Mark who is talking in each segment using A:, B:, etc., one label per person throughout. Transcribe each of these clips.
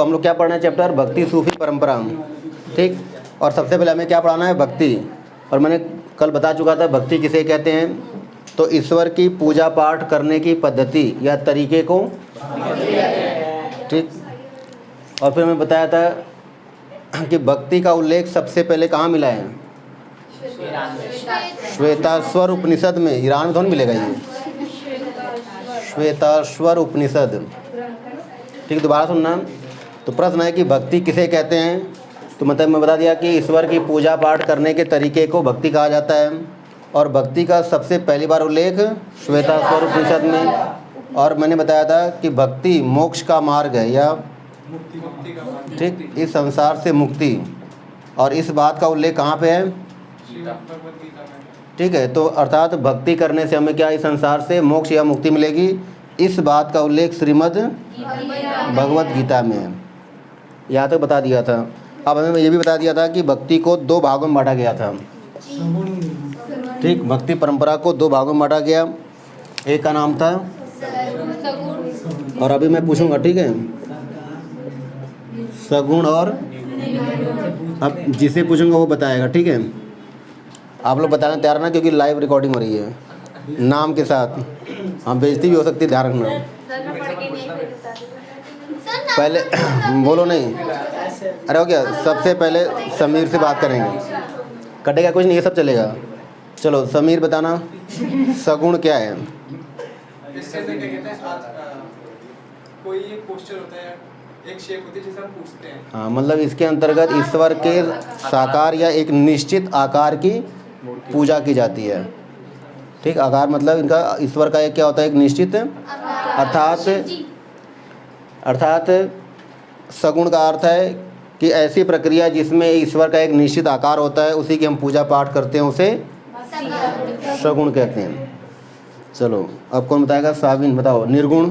A: हम लोग क्या पढ़ना है चैप्टर भक्ति सूफी परंपरा, ठीक। और सबसे पहले हमें क्या पढ़ाना है भक्ति। और मैंने कल बता चुका था भक्ति किसे कहते हैं, तो ईश्वर की पूजा पाठ करने की पद्धति या तरीके को, ठीक। और फिर मैं बताया था कि भक्ति का उल्लेख सबसे पहले कहाँ मिला है, श्वेताश्वर उपनिषद में। ईरान में तो नहीं मिलेगा ये, श्वेताश्वर उपनिषद, ठीक। दोबारा सुनना। तो प्रश्न है कि भक्ति किसे कहते हैं, तो मतलब मैं बता दिया कि ईश्वर की पूजा पाठ करने के तरीके को भक्ति कहा जाता है। और भक्ति का सबसे पहली बार उल्लेख श्वेताश्वर उपनिषद में। और मैंने बताया था कि भक्ति मोक्ष का मार्ग है या ठीक, इस संसार से मुक्ति। और इस बात का उल्लेख कहाँ पे है, ठीक है। तो अर्थात भक्ति करने से हमें क्या इस संसार से मोक्ष या मुक्ति मिलेगी, इस बात का उल्लेख श्रीमद् भगवत गीता में है। यहाँ तक बता दिया था। अब हमें ये भी बता दिया था कि भक्ति को दो भागों में बांटा गया था, ठीक। भक्ति परंपरा को दो भागों में बांटा गया। एक का नाम था, और अभी मैं पूछूंगा, ठीक है, सगुण, और अब जिसे पूछूंगा वो बताएगा, ठीक है। आप लोग बताना तैयार ना, क्योंकि लाइव रिकॉर्डिंग हो रही है नाम के साथ, हम बेइज्जती भी हो सकती है, ध्यान रखना। पहले बोलो नहीं, अरे हो गया। सबसे पहले समीर से बात करेंगे, कटेगा कुछ नहीं, ये सब चलेगा। चलो समीर बताना सगुण क्या है।
B: इसके अंदर क्या कहते हैं, कोई एक पोस्चर होता है, एक शेप होती है जिसे हम पूछते हैं।
A: हाँ, मतलब इसके अंतर्गत ईश्वर के साकार या एक निश्चित आकार की पूजा की जाती है, ठीक। आकार मतलब इनका ईश्वर का एक क्या होता है, एक निश्चित, अर्थात सगुण का अर्थ है कि ऐसी प्रक्रिया जिसमें ईश्वर का एक निश्चित आकार होता है, उसी की हम पूजा पाठ करते हैं, उसे सगुण कहते हैं। चलो अब कौन बताएगा, साविन बताओ। निर्गुण,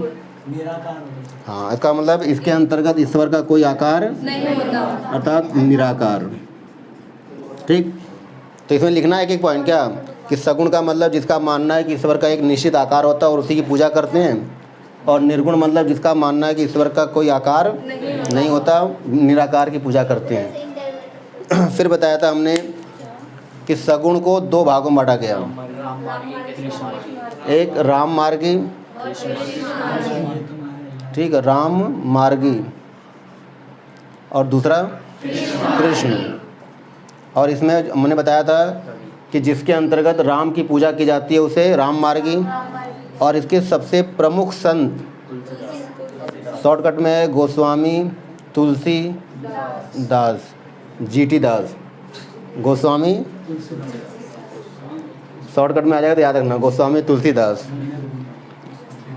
A: हाँ, इसका मतलब इसके अंतर्गत ईश्वर का कोई आकार नहीं होता, अर्थात निराकार, ठीक। तो इसमें लिखना है एक पॉइंट क्या, कि सगुण का मतलब जिसका मानना है कि ईश्वर का एक निश्चित आकार होता है और उसी की पूजा करते हैं। और निर्गुण मतलब जिसका मानना है कि ईश्वर का कोई आकार नहीं होता, निराकार की पूजा करते हैं। फिर बताया था हमने कि सगुण को दो भागों में बांटा गया, एक राम मार्गी, ठीक है, राम मार्गी, और दूसरा कृष्ण। और इसमें मैंने बताया था कि जिसके अंतर्गत राम की पूजा की जाती है उसे राम मार्गी। और इसके सबसे प्रमुख संत शॉर्टकट में है गोस्वामी तुलसी दास, जीटी दास, गोस्वामी शॉर्टकट में आ जाएगा तो याद रखना, गोस्वामी तुलसीदास।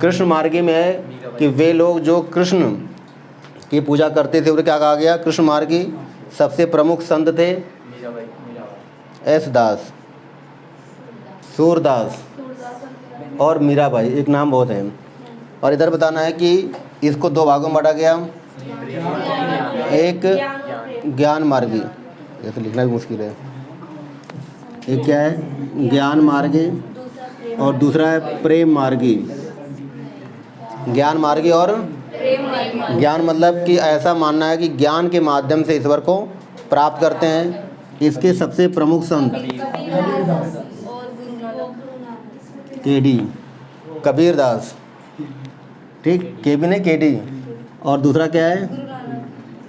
A: कृष्ण मार्गी में है कि वे लोग जो कृष्ण की पूजा करते थे उन्हें क्या कहा गया, कृष्ण मार्गी। सबसे प्रमुख संत थे एस दास, सूरदास और मीराबाई, एक नाम बहुत है। और इधर बताना है कि इसको दो भागों में बांटा गया, एक ज्ञान मार्गी, ये तो लिखना भी मुश्किल है, एक क्या है ज्ञान मार्गी और दूसरा है प्रेम मार्गी। ज्ञान मार्गी और ज्ञान मतलब कि ऐसा मानना है कि ज्ञान के माध्यम से ईश्वर को प्राप्त करते हैं। इसके सबसे प्रमुख संत केडी, कबीरदास, ठीक, केबी ने केडी, और दूसरा क्या है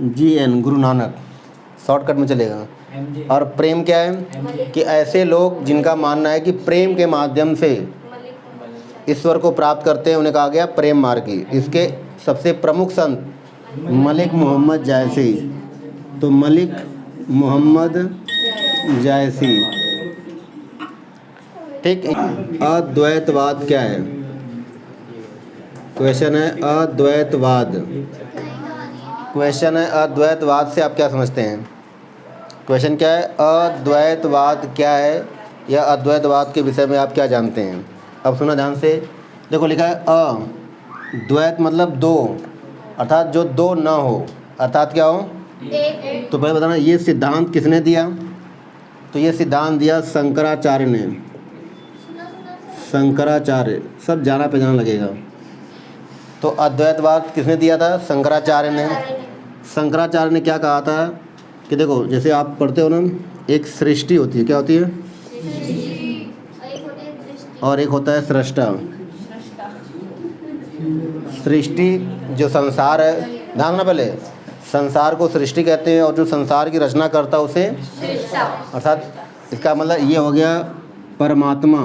A: जीएन, गुरु नानक, शॉर्टकट में चलेगा। और प्रेम क्या है कि ऐसे लोग जिनका मानना है कि प्रेम के माध्यम से ईश्वर को प्राप्त करते हैं, उन्हें कहा गया प्रेम मार्गी। इसके सबसे प्रमुख संत मलिक मोहम्मद जायसी, तो मलिक मोहम्मद जायसी, ठीक। अद्वैतवाद क्या है, क्वेश्चन है अद्वैतवाद। क्वेश्चन है अद्वैतवाद से आप क्या समझते हैं, क्वेश्चन क्या है, अद्वैतवाद क्या है या अद्वैतवाद के विषय में आप क्या जानते हैं। अब सुना ध्यान से, देखो लिखा है अद्वैत मतलब दो, अर्थात जो दो न हो, अर्थात क्या हो, तो पहले बताना ये सिद्धांत किसने दिया, तो ये सिद्धांत दिया शंकराचार्य ने। शंकराचार्य, सब जाना पहचाना लगेगा। तो अद्वैतवाद किसने दिया था, शंकराचार्य ने। शंकराचार्य ने क्या कहा था कि देखो जैसे आप पढ़ते हो ना, एक सृष्टि होती है, क्या होती है, और एक होता है सृष्टा। सृष्टि जो संसार है, ध्यान रखना, पहले संसार को सृष्टि कहते हैं और जो संसार की रचना करता है उसे, अर्थात इसका मतलब ये हो गया परमात्मा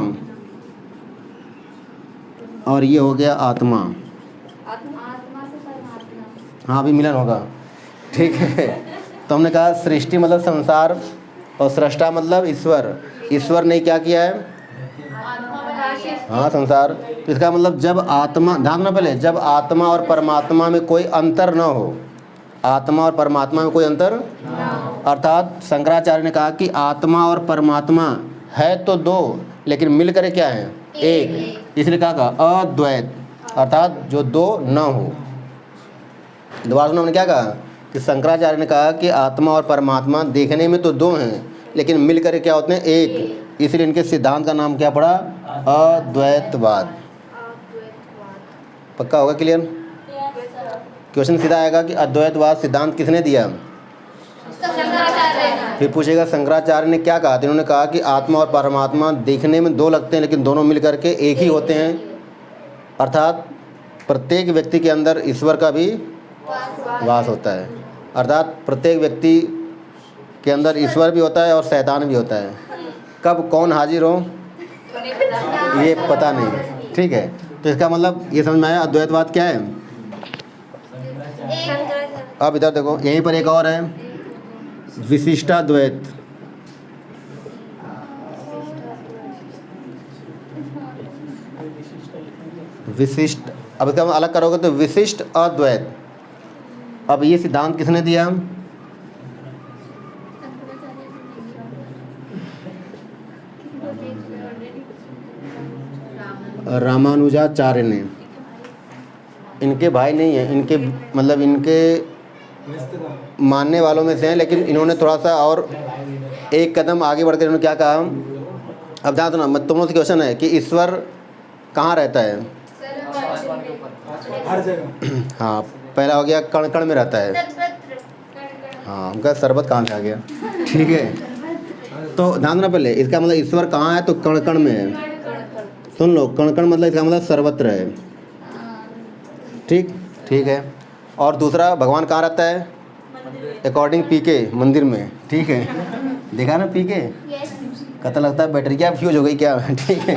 A: और ये हो गया आत्मा। हाँ, अभी मिलन होगा, ठीक है। तो हमने कहा सृष्टि मतलब संसार और सृष्टा मतलब ईश्वर। ईश्वर ने क्या किया है, हाँ, संसार। तो इसका मतलब जब आत्मा, ध्यान रखना पहले, जब आत्मा और परमात्मा में कोई अंतर न हो, आत्मा और परमात्मा में कोई अंतर, अर्थात शंकराचार्य ने कहा कि आत्मा और परमात्मा है तो दो लेकिन मिलकर क्या है, एक। इसलिए कहा अद्वैत, अर्थात जो दो न हो। दोबारा सुनो, हमने क्या कहा कि शंकराचार्य ने कहा कि आत्मा और परमात्मा देखने में तो दो हैं लेकिन मिलकर क्या होते हैं, एक। इसलिए इनके सिद्धांत का नाम क्या पड़ा, अद्वैतवाद। पक्का होगा, क्लियर? क्वेश्चन सीधा आएगा कि अद्वैतवाद सिद्धांत किसने दिया, फिर पूछेगा शंकराचार्य ने क्या कहा। तो इन्होंने कहा कि आत्मा और परमात्मा देखने में दो लगते हैं लेकिन दोनों मिलकर के एक ही होते हैं, अर्थात प्रत्येक व्यक्ति के अंदर ईश्वर का भी वास होता है, अर्थात प्रत्येक व्यक्ति के अंदर ईश्वर भी होता है और शैतान भी होता है। कब कौन हाजिर हो ये पता नहीं, ठीक है। तो इसका मतलब ये समझ में आया अद्वैतवाद क्या है। अब इधर देखो, यहीं पर एक और है विशिष्टाद्वैत। विशिष्ट, अब इसका अलग करोगे तो विशिष्ट अद्वैत। अब ये सिद्धांत किसने दिया, रामानुजाचार्य ने। इनके भाई नहीं है, इनके मतलब इनके मानने वालों में से हैं, लेकिन इन्होंने थोड़ा सा और एक कदम आगे बढ़कर इन्होंने क्या कहा। अब ध्यान सुना, तुम लोगों से क्वेश्चन है कि ईश्वर कहाँ रहता है,
B: हर जगह।
A: हाँ, पहला हो गया कण कण में रहता है। हाँ, उनका शरबत कहाँ से आ गया, ठीक है। तो ध्यान देना पहले, इसका मतलब ईश्वर कहाँ है तो कण कण में है। सुन लो, कण कण मतलब इसका मतलब सर्वत्र है, ठीक, ठीक है। और दूसरा, भगवान कहाँ रहता है, अकॉर्डिंग पीके, मंदिर में, ठीक है। देखा ना पीके, कहता लगता है बैटरी क्या फ्यूज हो गई क्या, ठीक है।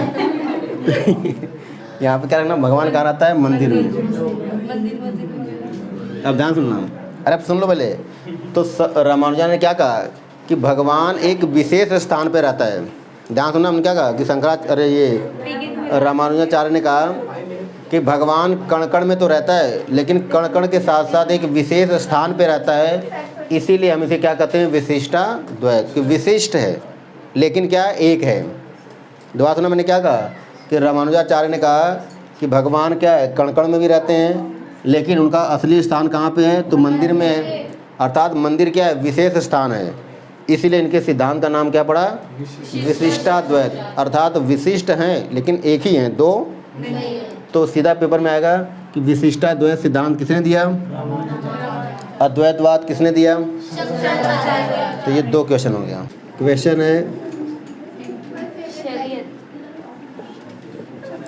A: यहाँ पे क्या रखना, भगवान कहाँ रहता है, मंदिर में। अब ध्यान सुनना, अरे अब सुन लो पहले। तो रामानुजाचार्य ने क्या कहा कि भगवान एक विशेष स्थान पे रहता है। ध्यान सुनना, हमने क्या कहा कि शंकराचार्य, ये रामानुजाचार्य ने कहा कि भगवान कण कण में तो रहता है लेकिन कण कण के साथ साथ एक विशेष स्थान पे रहता है, इसीलिए हम इसे क्या कहते हैं, विशिष्टाद्वैत, कि विशिष्ट है लेकिन क्या एक है। दोबारा सुना, मैंने क्या कहा कि रामानुजाचार्य ने कहा कि भगवान क्या है, कण कण में भी रहते हैं लेकिन उनका असली स्थान कहाँ पे है, तो मंदिर में है, अर्थात मंदिर क्या है, विशेष स्थान है। इसीलिए इनके सिद्धांत का नाम क्या पड़ा, विशिष्टाद्वैत, अर्थात विशिष्ट हैं लेकिन एक ही हैं, दो। तो सीधा पेपर में आएगा कि विशिष्टाद्वैत सिद्धांत किसने दिया, अद्वैतवाद किसने दिया। तो ये दो क्वेश्चन हो गया। क्वेश्चन है,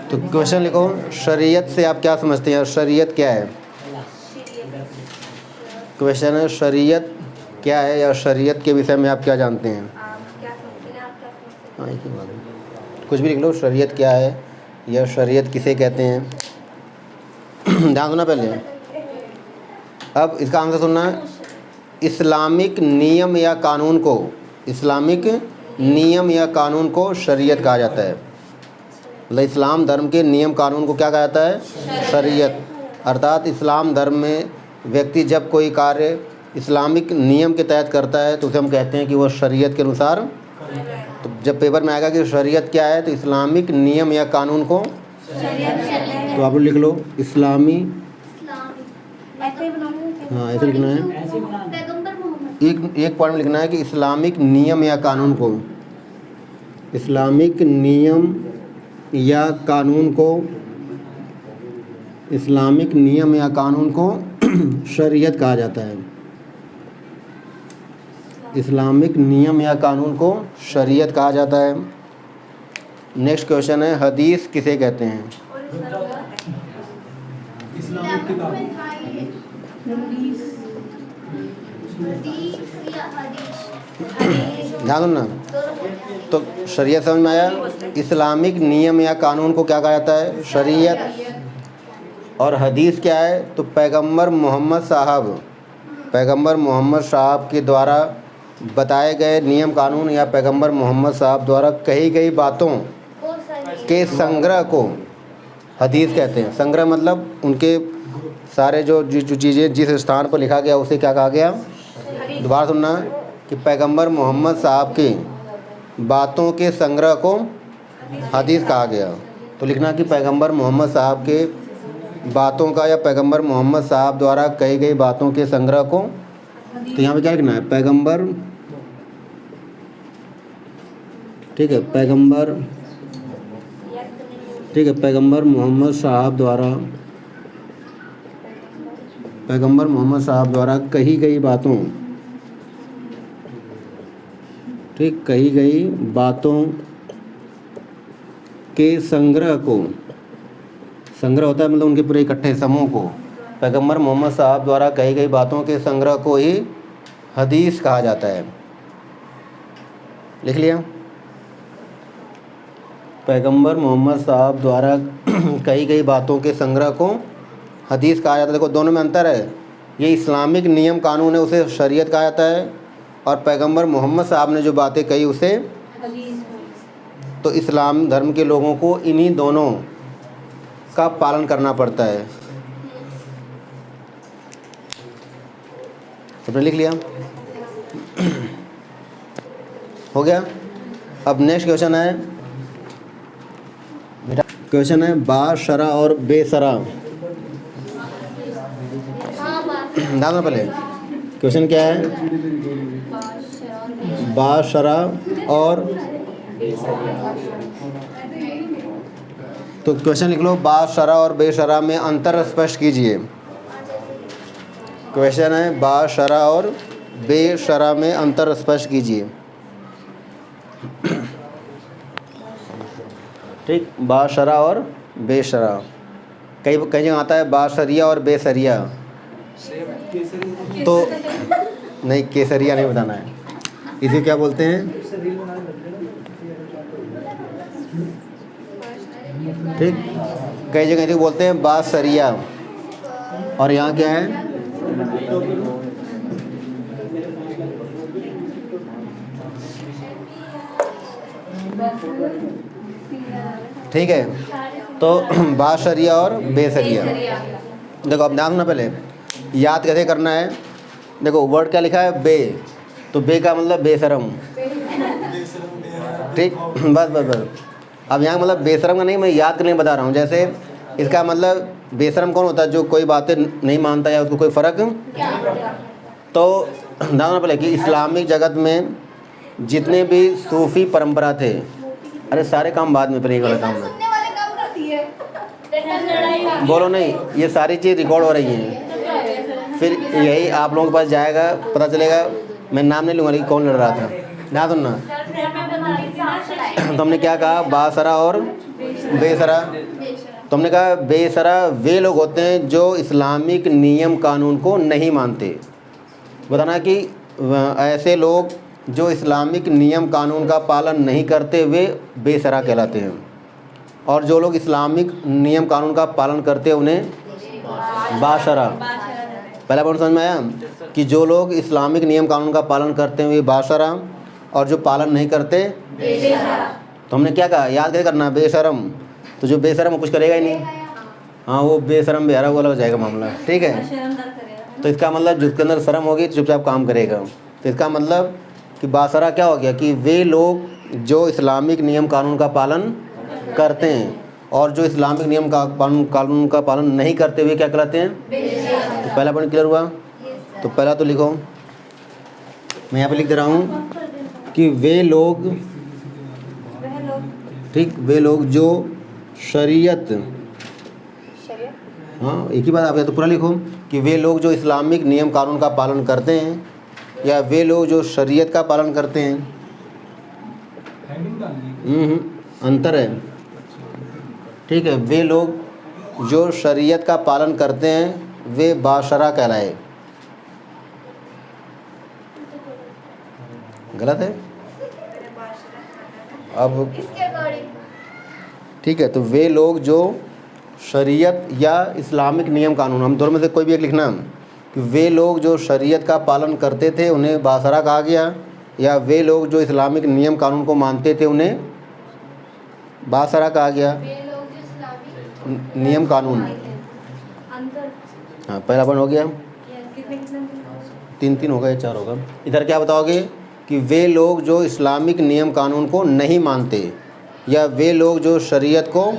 A: तो क्वेश्चन लिखो, शरीयत से आप क्या समझते हैं, शरीयत क्या है। क्वेश्चन है, शरीयत क्या है या शरीयत के विषय में आप क्या जानते हैं। हाँ, एक ही बात है, कुछ भी लिख लो, शरीयत क्या है या शरीयत किसे कहते हैं। ध्यान सुनना पहले, अब इसका आंसर सुनना है। इस्लामिक नियम या कानून को, इस्लामिक नियम या कानून को शरीयत कहा जाता है। मतलब इस्लाम धर्म के नियम कानून को क्या कहा जाता है, शरीयत। अर्थात इस्लाम धर्म में व्यक्ति जब कोई कार्य इस्लामिक नियम के तहत करता है तो उसे हम कहते हैं कि वह शरीयत के अनुसार। तो जब पेपर में आएगा कि शरीयत क्या है, तो इस्लामिक नियम या कानून को, तो आप लोग लिख लो इस्लामी, हाँ ऐसे लिखना है, एक पॉइंट में लिखना है कि इस्लामिक नियम या कानून को, इस्लामिक नियम या कानून को, इस्लामिक नियम या कानून को शरीयत कहा जाता है। इस्लामिक नियम या कानून को शरीयत कहा जाता है। नेक्स्ट क्वेश्चन है, हदीस किसे कहते हैं?
B: इस्लामिक किताब।
A: ध्यान दो ना, तो शरीयत समझ में आया। इस्लामिक नियम या कानून को क्या कहा जाता है? शरीयत। और हदीस क्या है? तो पैगंबर मोहम्मद साहब के द्वारा बताए गए नियम कानून या पैगंबर मोहम्मद साहब द्वारा कही गई बातों के संग्रह को हदीस कहते हैं। संग्रह मतलब उनके सारे जो चीज़ें जिस स्थान पर लिखा गया उसे क्या कहा गया? दोबारा सुनना कि पैगंबर मोहम्मद साहब के बातों के संग्रह को हदीस कहा गया। तो लिखना कि पैगंबर मोहम्मद साहब के बातों का या पैगंबर मोहम्मद साहब द्वारा कही गई बातों के संग्रह को, तो यहाँ पे क्या लिखना है? पैगंबर, ठीक है, पैगंबर मोहम्मद साहब द्वारा कही गई बातों, ठीक, कही गई बातों के संग्रह को, संग्रह होता है मतलब उनके पूरे इकट्ठे समूह को, पैगंबर मोहम्मद साहब द्वारा कही गई बातों के संग्रह को ही हदीस कहा जाता है। लिख लिया? पैगंबर मोहम्मद साहब द्वारा कही गई बातों के संग्रह को हदीस कहा जाता है। देखो दोनों में अंतर है। ये इस्लामिक नियम कानून है, उसे शरीयत कहा जाता है, और पैगंबर मोहम्मद साहब ने जो बातें कही उसे तो इस्लाम धर्म के लोगों को इन्हीं दोनों का पालन करना पड़ता है। सबने लिख लिया? हो गया। अब नेक्स्ट क्वेश्चन है, क्वेश्चन है बाशरा और बेसरा। ध्यान पहले क्वेश्चन क्या है? बाशरा और, तो क्वेश्चन लिख लो, बाशरा और बेशरा में अंतर स्पष्ट कीजिए। क्वेश्चन है बाशरा और बेशरा में अंतर स्पष्ट कीजिए। ठीक, बाशरा और बेशरा। कई जगह आता है बाशरिया और बेसरिया, तो नहीं, केसरिया नहीं बताना है। इसे क्या बोलते हैं? ठीक, कई जगह इसे बोलते हैं बासरिया, और यहाँ क्या है? ठीक है, तो बाशरिया और बेसरिया। देखो अब ध्यान ना, पहले याद कैसे करना है। देखो वर्ड क्या लिखा है? बे, तो बे का मतलब बेशरम। ठीक, बस। अब यहाँ मतलब बेशरम का नहीं, मैं याद करने बता रहा हूँ। जैसे इसका मतलब बेशरम कौन होता है? जो कोई बातें नहीं मानता या उसको कोई फ़र्क। तो ध्यान पहले कि इस्लामिक जगत में जितने भी सूफ़ी परंपरा थे, अरे सारे काम बाद में, पहले वाला काम है, बोलो नहीं, ये सारी चीज़ रिकॉर्ड हो रही हैं। फिर यही आप लोगों के पास जाएगा, पता चलेगा। मैं नाम नहीं लूँगा लेकिन कौन लड़ रहा था, ना सुनना। तो हमने क्या कहा? बासरा और बेसरा। तो हमने कहा बेसरा वे लोग होते हैं जो इस्लामिक नियम कानून को नहीं मानते। बताना कि ऐसे लोग जो इस्लामिक नियम कानून का पालन नहीं करते वे बेसरा कहलाते हैं, और जो लोग इस्लामिक नियम कानून का पालन करते हैं उन्हें बाशरा। पहला पॉइंट समझ में आया कि जो लोग इस्लामिक नियम कानून का पालन करते हैं वे बाशरा, और जो पालन नहीं करते तो हमने क्या कहा? याद कैसे करना? बेशरम। तो जो बेशरम कुछ करेगा ही नहीं, हाँ, वो बेशरम बेहरा वाला हो जाएगा मामला। ठीक है, तो इसका मतलब जिसके अंदर शर्म होगी तो चुपचाप काम करेगा। तो इसका मतलब कि बाशरा क्या हो गया? कि वे लोग जो इस्लामिक नियम कानून का पालन करते हैं, और जो इस्लामिक नियम का कानून का पालन नहीं करते हुए क्या कहलाते हैं? तो पहला पॉइंट क्लियर हुआ। तो पहला तो लिखो, मैं यहाँ पे लिख दे रहा हूँ कि वे लोग, ठीक, वे लोग जो शरीयत, हाँ एक ही बात आप, तो पूरा लिखो कि वे लोग जो इस्लामिक नियम कानून का पालन करते हैं, या वे लोग जो शरीयत का पालन करते हैं।
B: हेडिंग डालनी
A: अंतर है। ठीक है, वे लोग जो शरीयत का पालन करते हैं वे बाशरा कहलाए। गलत है। अब ठीक है, तो वे लोग जो शरीयत या इस्लामिक नियम कानून, हम दोनों में से कोई भी एक लिखना, कि वे लोग जो शरीयत का पालन करते थे उन्हें बाशरा कहा गया, या वे लोग जो इस्लामिक नियम कानून को मानते थे उन्हें बाशरा कहा गया। नियम कानून, हाँ पहला पॉइंट हो गया। 3 होगा या 4 होगा। इधर क्या बताओगे कि वे लोग जो इस्लामिक नियम कानून को नहीं मानते, या वे लोग जो शरीयत को,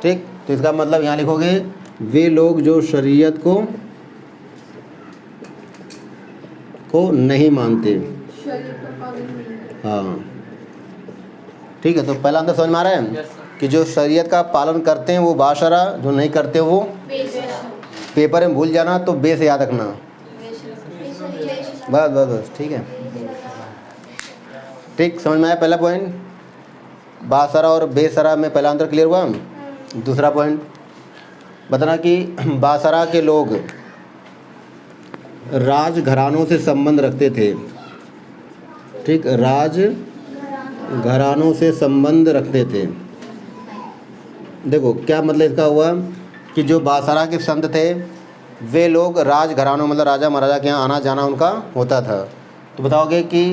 A: ठीक, तो इसका मतलब यहाँ लिखोगे वे लोग जो शरीयत को नहीं मानते। हाँ ठीक है, तो पहला अंदर समझ में आ रहा है कि जो शरीयत का पालन करते हैं वो बाशरा, जो नहीं करते वो पेपर में भूल जाना, तो बे से याद रखना। बस बस बस, ठीक है, ठीक, समझ में आया पहला पॉइंट। बाशरा और बेसरा में पहला अंतर क्लियर हुआ। दूसरा पॉइंट बताना कि बाशरा के लोग राज घरानों से संबंध रखते थे। ठीक, राज घरानों से संबंध रखते थे। देखो क्या मतलब इसका हुआ कि जो बाशरा के संत थे वे लोग राज घरानों, मतलब राजा महाराजा के यहाँ आना जाना उनका होता था। तो बताओगे कि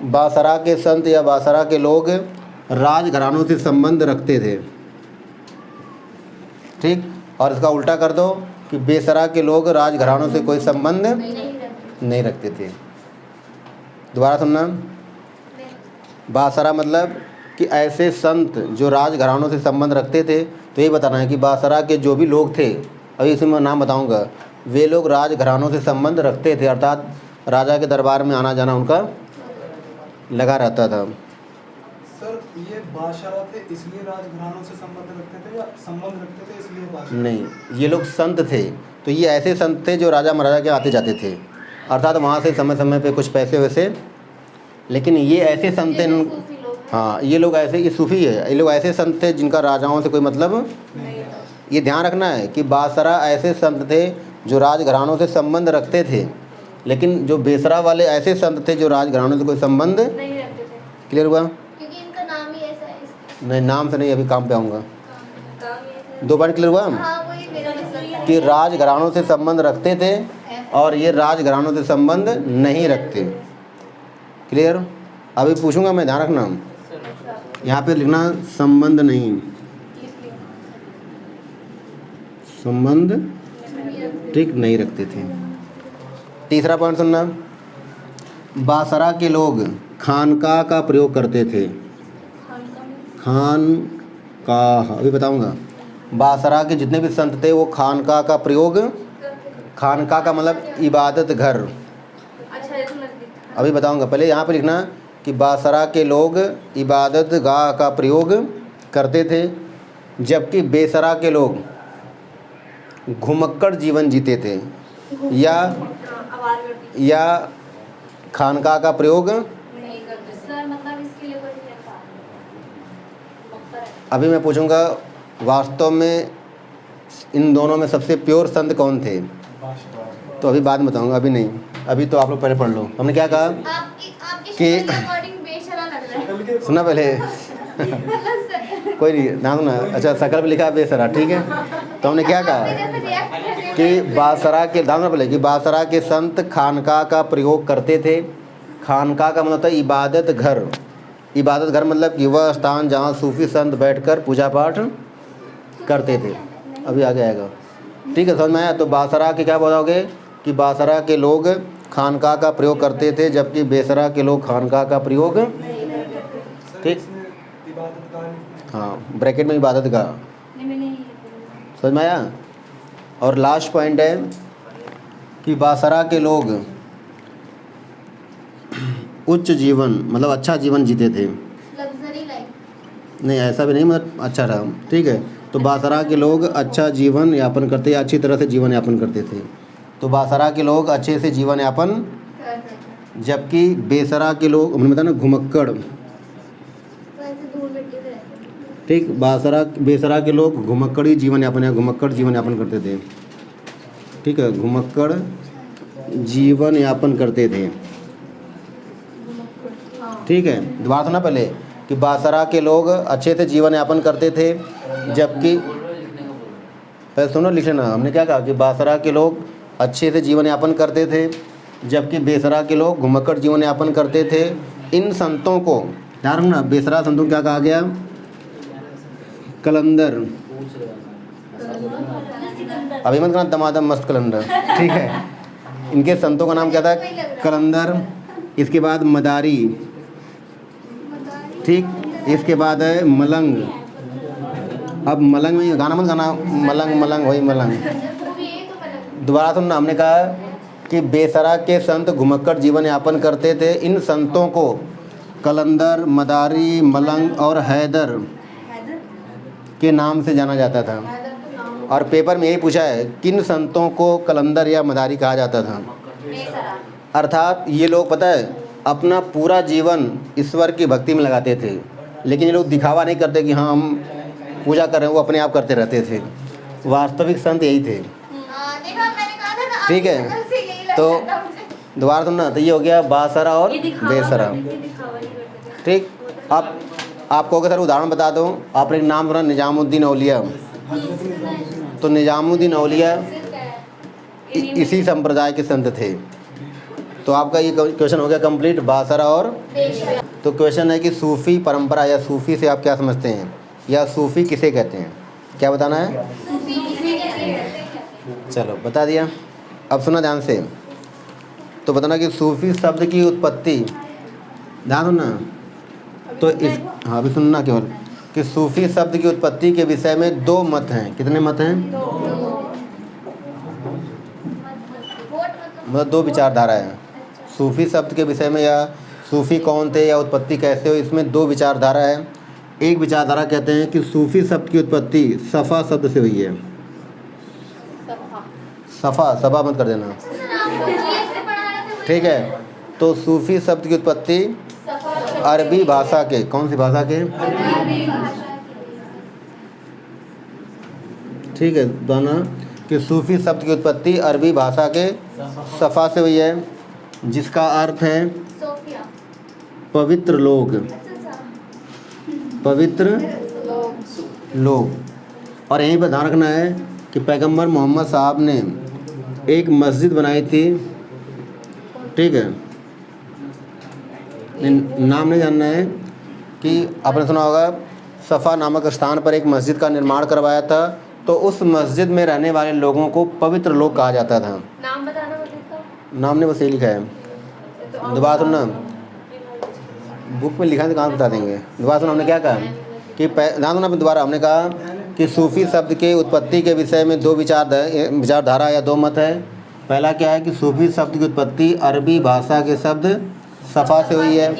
A: बाशरा के संत या बाशरा के लोग राज घरानों से संबंध रखते थे। ठीक, और इसका उल्टा कर दो कि बेसरा के लोग राज घरानों से कोई संबंध नहीं रखते थे। दोबारा सुनना, बाशरा मतलब कि ऐसे संत जो राज घरानों से संबंध रखते थे। तो ये बताना है कि बाशरा के जो भी लोग थे, अभी इसमें मैं नाम बताऊंगा, वे लोग राज घरानों से संबंध रखते थे, अर्थात राजा के दरबार में आना जाना उनका लगा रहता था।
B: सर ये बादशाह थे इसलिए राजघरानों से संबंध रखते थे या संबंध रखते थे इसलिए बादशाह?
A: नहीं, ये लोग संत थे, तो ये ऐसे संत थे जो राजा महाराजा के आते जाते थे, अर्थात वहाँ से समय समय पे कुछ पैसे वैसे। लेकिन ये ऐसे संत थे, हाँ ये लोग ऐसे, ये सूफी है, ये लोग ऐसे संत थे जिनका राजाओं से कोई मतलब। ये ध्यान रखना है कि बाशरा ऐसे संत थे जो राजघरानों से संबंध रखते थे, लेकिन जो बेसरा वाले ऐसे संत थे जो राजघरानों से कोई संबंध
C: नहीं रखते थे।
A: क्लियर हुआ?
C: क्योंकि इनका नाम ही ऐसा है।
A: नहीं, नाम से नहीं, अभी काम पे आऊँगा।
C: काम ही ऐसा है।
A: 2 पॉइंट क्लियर हुआ
C: हाँ वही मेरा मतलब
A: कि राजघरानों से संबंध रखते थे और ये राजघरानों से संबंध नहीं रखते। क्लियर? अभी पूछूंगा मैं, ध्यान रखना, यहाँ पे लिखना संबंध नहीं, संबंध ठीक नहीं रखते थे। तीसरा पॉइंट सुनना, बाशरा के लोग खानका का प्रयोग करते थे। खानकाह, अभी बताऊंगा। बाशरा के जितने भी संत थे वो खानका का प्रयोग, खानका का मतलब इबादत घर।
C: अच्छा ये तो नजदीक।
A: अभी बताऊंगा, पहले यहाँ पे लिखना कि बाशरा के लोग इबादत गाह का प्रयोग करते थे, जबकि बेसरा के लोग घुमक्कड़ जीवन जीते थे या खानका का प्रयोग
C: नहीं करते सर, मतलब इसके लिए कोई नहीं था।
A: अभी मैं पूछूंगा वास्तव में इन दोनों में सबसे प्योर संत कौन थे, तो अभी बाद में बताऊंगा, अभी नहीं, अभी तो आप लोग पहले पढ़ लो। हमने क्या कहा
C: आपके
A: कि
C: अकॉर्डिंग बेशरा लग रहा है।
A: सुना पहले कोई नहीं, नाम सुना, अच्छा शकल पे लिखा है बेसरा, ठीक है। तो हमने क्या कहा कि बाशरा के, ध्यान पहले कि बाशरा के संत खानका का प्रयोग करते थे। खानका का मतलब था इबादत घर। इबादत घर मतलब कि वह स्थान जहाँ सूफी संत बैठकर पूजा पाठ करते थे। अभी आगे आएगा, ठीक है, समझ में आया? तो बाशरा के क्या बताओगे कि बाशरा के लोग खानका का प्रयोग करते थे, जबकि बेसरा के लोग खानका का प्रयोग, ठीक, हाँ ब्रैकेट में इबादत का, समझ में आया? और लास्ट पॉइंट है कि बाशरा के लोग उच्च जीवन मतलब अच्छा जीवन जीते थे।
C: लग्जरी लाइफ
A: नहीं ऐसा भी नहीं, मतलब अच्छा रहा, ठीक है। तो बाशरा के लोग अच्छा जीवन यापन करते या अच्छी तरह से जीवन यापन करते थे। तो बासरा के लोग अच्छे से जीवन यापन,
C: कर
A: जबकि बेसरा के लोग, हमने बताया ना घुमक्कड़,
C: तो ऐसे धूल मिट्टी से रहते हैं।
A: ठीक। बेसरा के लोग घुमक्कड़ी जीवन यापन या घुमक्कड़ जीवन यापन करते थे, ठीक है, घुमक्कड़ जीवन यापन करते थे, ठीक है। दोबारा सुना पहले कि बासरा के लोग अच्छे से जीवन यापन करते थे, जबकि पहले सुनो, लिख लेना। हमने क्या कहा कि बासरा के लोग अच्छे से जीवन यापन करते थे, जबकि बेसरा के लोग घुमक्कड़ जीवन यापन करते थे। इन संतों को ध्यान रखना, बेसरा संतों को क्या कहा गया? कलंदर। अभी मत कहना दमादम मस्त कलंदर, ठीक है। इनके संतों का नाम क्या था? कलंदर। इसके बाद मदारी, ठीक। इसके बाद है मलंग। अब मलंग में गाना मत गाना, मलंग मलंग वही मलंग। दोबारा सुनना, हमने कहा कि बेसरा के संत घुमक्कड़ जीवन यापन करते थे। इन संतों को कलंदर, मदारी, मलंग और हैदर के नाम से जाना जाता था। और पेपर में यही पूछा है, किन संतों को कलंदर या मदारी कहा जाता था? अर्थात ये लोग पता है अपना पूरा जीवन ईश्वर की भक्ति में लगाते थे, लेकिन ये लोग दिखावा नहीं करते कि हाँ हम पूजा कर रहे हैं, वो अपने आप करते रहते थे। वास्तविक संत यही थे, ठीक है। तो दोबारा सुनना, तो ये हो गया बासरा और बेसरा, ठीक। अब आप कहोगे सर उदाहरण बता दो। आपने एक नाम सुना निजामुद्दीन औलिया, तो निजामुद्दीन औलिया इसी संप्रदाय के संत थे। तो आपका ये क्वेश्चन हो गया कंप्लीट, बासरा और। तो क्वेश्चन है कि सूफ़ी परंपरा या सूफ़ी से आप क्या समझते हैं, या सूफ़ी किसे कहते हैं? क्या बताना है? चलो बता दिया। अब सुना ध्यान से, तो बताना कि सूफ़ी शब्द की उत्पत्ति, ध्यान सुनना। तो इस हाँ अभी सुनना केवल कि सूफ़ी शब्द की उत्पत्ति के विषय में दो मत हैं। कितने मत हैं? मतलब दो विचारधारा है सूफ़ी शब्द के विषय में, या सूफ़ी कौन थे या उत्पत्ति कैसे हो, इसमें दो विचारधारा है। एक विचारधारा कहते हैं कि सूफ़ी शब्द की उत्पत्ति सफ़ा शब्द से हुई है। सफ़ा, सफ़ा मत कर देना, ठीक है। तो सूफ़ी शब्द की उत्पत्ति अरबी भाषा के, कौन सी भाषा के? ठीक है, दोनों कि सूफ़ी शब्द की उत्पत्ति अरबी भाषा के सफ़ा से हुई है, जिसका अर्थ है पवित्र लोग, पवित्र लोग। और यहीं पर ध्यान रखना है कि पैगंबर मोहम्मद साहब ने एक मस्जिद बनाई थी, ठीक है। नाम नहीं जानना है कि आपने सुना होगा सफ़ा नामक स्थान पर एक मस्जिद का निर्माण करवाया था, तो उस मस्जिद में रहने वाले लोगों को पवित्र लोग कहा जाता था।
C: नाम बताना मस्जिद का?
A: नाम ने बस ये लिखा है। दोबारा सुनना, बुक में लिखा है तो कहाँ बता देंगे। दोबारा सुनना, हमने क्या कहा कि ध्यान सुनना दोबारा, हमने कहा कि सूफ़ी शब्द के उत्पत्ति के विषय में दो विचारधारा या दो मत है। पहला क्या है कि सूफ़ी शब्द की उत्पत्ति अरबी भाषा के शब्द सफ़ा से हुई है,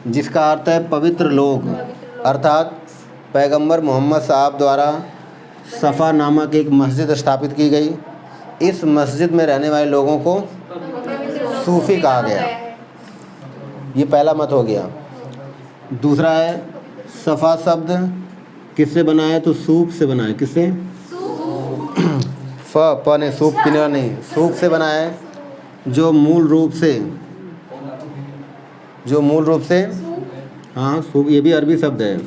A: जिसका अर्थ है पवित्र लोग। अर्थात पैगंबर मोहम्मद साहब द्वारा सफ़ा नामक एक मस्जिद स्थापित की गई। इस मस्जिद में रहने वाले लोगों को सूफ़ी कहा गया। ये पहला मत हो गया। दूसरा है सफ़ा शब्द किससे बना है? तो सूफ से बना है। किससे? फ ने सूफ पीना नहीं, सूफ से बना है, जो मूल रूप से हाँ सूफ, ये भी अरबी शब्द है।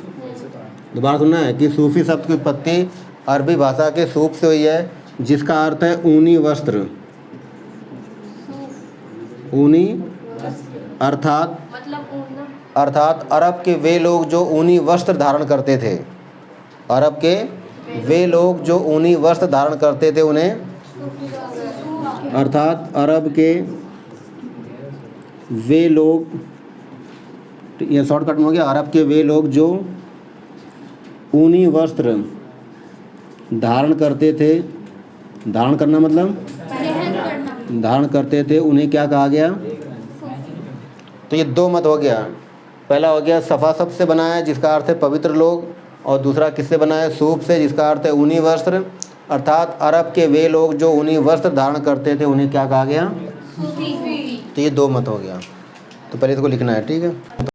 A: दोबारा सुनना है कि सूफ़ी शब्द की उत्पत्ति अरबी भाषा के सूफ से हुई है, जिसका अर्थ है ऊनी वस्त्र। ऊनी अर्थात अरब के वे लोग जो ऊनी वस्त्र धारण करते थे, अरब के वे लोग जो ऊनी वस्त्र धारण करते थे उन्हें, अर्थात अरब के वे लोग, ये शॉर्टकट में हो गया, अरब के वे लोग जो ऊनी वस्त्र धारण करते थे, धारण करना मतलब धारण करते थे, उन्हें क्या कहा गया? तो ये दो मत हो गया। पहला हो गया सफ़ा शब्द से बना है, जिसका अर्थ है पवित्र लोग, और दूसरा किससे बना है? सूफ से, जिसका अर्थ है ऊनी वस्त्र। अर्थात अरब के वे लोग जो उन्हीं वस्त्र धारण करते थे उन्हें क्या कहा गया। तो ये 2 मत हो गया। तो पहले इसको लिखना है, ठीक है।